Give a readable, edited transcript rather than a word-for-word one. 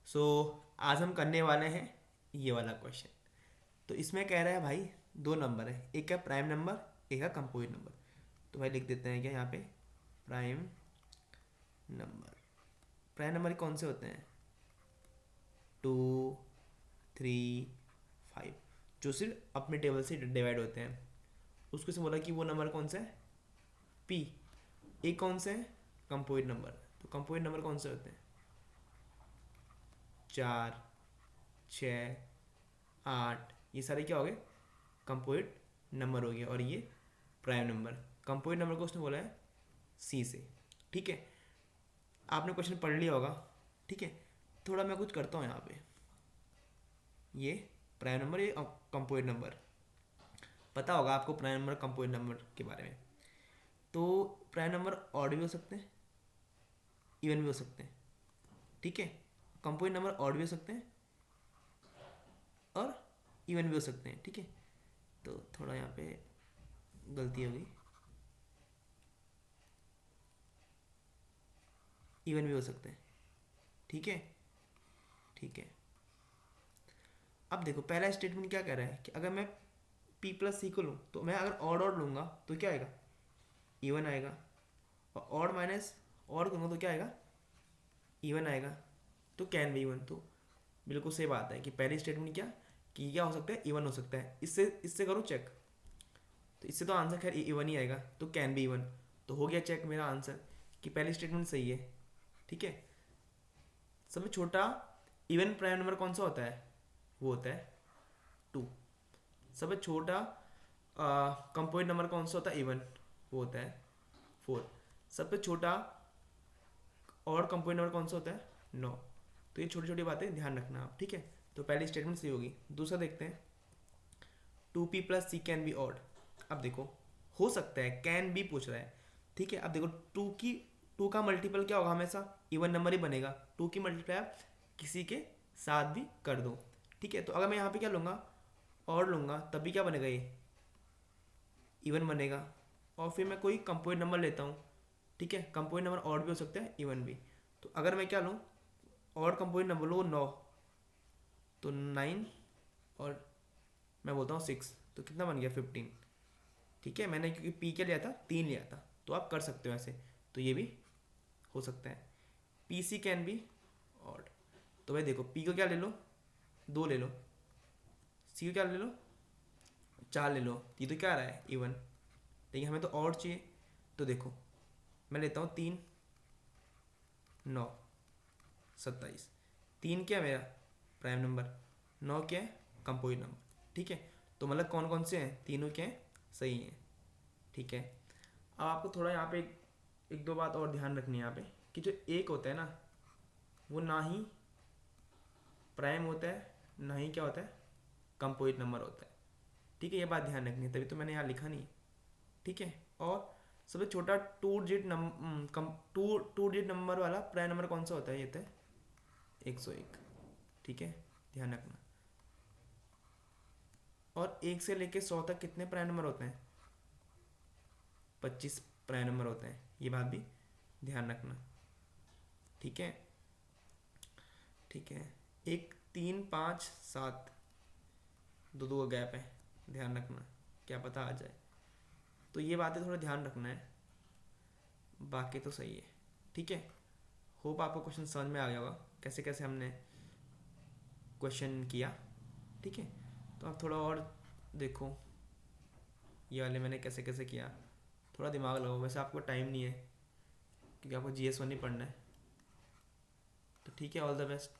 सो आज हम करने वाले हैं ये वाला क्वेश्चन। तो इसमें कह रहा है भाई दो नंबर है, एक है प्राइम नंबर, एक है कंपोजिट नंबर। तो भाई लिख देते हैं क्या यहाँ पे, प्राइम नंबर। प्राइम नंबर कौन से होते हैं, 2, 3, 5, जो सिर्फ अपने टेबल से डिवाइड होते हैं। उसको से बोला कि वो नंबर कौन सा है, पी। एक कौन से है, कंपोजिट नंबर। तो कंपोजिट नंबर कौन से होते हैं, 4, 6, 8, ये सारे क्या हो गए, कंपोजिट नंबर हो गया। और ये प्राइम नंबर। कंपोजिट नंबर को उसने बोला है सी से। ठीक है, आपने क्वेश्चन पढ़ लिया होगा। ठीक है, थोड़ा मैं कुछ करता हूँ यहाँ पे। ये प्राइम नंबर, ये कंपोजिट नंबर। पता होगा आपको प्राइम नंबर कंपोजिट नंबर के बारे में। तो प्राइम नंबर ऑड भी हो सकते हैं, इवन भी हो सकते हैं। ठीक है, कंपोजिट नंबर ऑड भी हो सकते हैं और इवन भी हो सकते हैं। ठीक है, तो थोड़ा यहाँ पे गलती हो गई, इवन भी हो सकते हैं। ठीक है, ठीक है। अब देखो पहला स्टेटमेंट क्या कह रहा है कि अगर मैं p प्लस सी को लूँ तो मैं अगर ऑड ऑड लूँगा तो क्या आएगा, इवन आएगा। और ऑड माइनस ऑड करूँगा तो क्या आएगा, इवन आएगा। तो कैन बी इवन। तो बिल्कुल सही बात है कि पहली स्टेटमेंट क्या कि क्या हो सकता है, इवन हो सकता है। इससे इससे करो चेक, तो इससे तो आंसर खैर इवन ही आएगा। तो कैन बी इवन, तो हो गया चेक मेरा आंसर कि पहली स्टेटमेंट सही है। ठीक है, सबसे छोटा इवन प्राइम नंबर कौन सा होता है, वो होता है 2। सबसे छोटा कंपोजिट नंबर कौन सा होता है, इवन, वो होता है 4। सबसे छोटा और कंपोजिट नंबर कौन सा होता है, 9। तो ये छोटी छोटी बातें ध्यान रखना आप। ठीक है, तो पहली स्टेटमेंट सही होगी। दूसरा देखते हैं, 2p plus C can be odd. अब देखो हो सकता है, कैन बी पूछ रहा है। ठीक है, अब देखो 2 का मल्टीपल क्या होगा, हमेशा इवन नंबर ही बनेगा। 2 की मल्टीप्लाई आप किसी के साथ भी कर दो। ठीक है, तो अगर मैं यहाँ पे क्या लूँगा, और लूँगा, तब भी क्या बनेगा, ये इवन बनेगा। और फिर मैं कोई कंपोजिट नंबर लेता हूँ। ठीक है, कंपोजिट नंबर ऑड भी हो सकता है, इवन भी। तो अगर मैं क्या लूँ, और कंपोजिट नंबर लो 9, तो 9 और मैं बोलता हूँ 6, तो कितना बन गया, 15। ठीक है, मैंने क्योंकि पी क्या लिया था, 3 लिया था। तो आप कर सकते हो ऐसे, तो ये भी हो सकता है। P C can be odd. तो भाई देखो पी को क्या ले लो, 2 ले लो, सी को क्या ले लो, 4 ले लो। ये तो क्या आ रहा है, इवन। लेकिन हमें तो और चाहिए। तो देखो मैं लेता हूँ 3, 9, 27। 3 क्या है मेरा प्राइम नंबर, 9 क्या है कंपोजिट नंबर। ठीक है, तो मतलब कौन कौन से हैं, तीनों क्या हैं, सही हैं। ठीक है, अब आपको थोड़ा यहाँ पे एक दो बात और ध्यान रखनी है यहाँ पे, कि जो एक होता है ना, वो ना ही प्राइम होता है, ना ही क्या होता है, कंपोजिट नंबर होता है। ठीक है, ये बात ध्यान रखनी है, तभी तो मैंने यहाँ लिखा नहीं। ठीक है, और सबसे छोटा 2 डिजिट नंबर वाला प्राइम नंबर कौन सा होता है, ये होता है 101। ठीक है, ध्यान रखना। और 1 से लेके 100 तक कितने प्राइम नंबर होते हैं, 25 प्राइम नंबर होते हैं। ये बात भी ध्यान रखना। ठीक है, ठीक है। 1, 3, 5, 7, दो दो का गैप है, ध्यान रखना, क्या पता आ जाए। तो ये बातें थोड़ा ध्यान रखना है, बाकी तो सही है। ठीक है, होप आपको क्वेश्चन समझ में आ गया होगा कैसे कैसे हमने क्वेश्चन किया। ठीक है, तो आप थोड़ा और देखो ये वाले मैंने कैसे कैसे किया, थोड़ा दिमाग लगाओ। वैसे आपको टाइम नहीं है क्योंकि आपको GS1 ही पढ़ना है। तो ठीक है, ऑल द बेस्ट।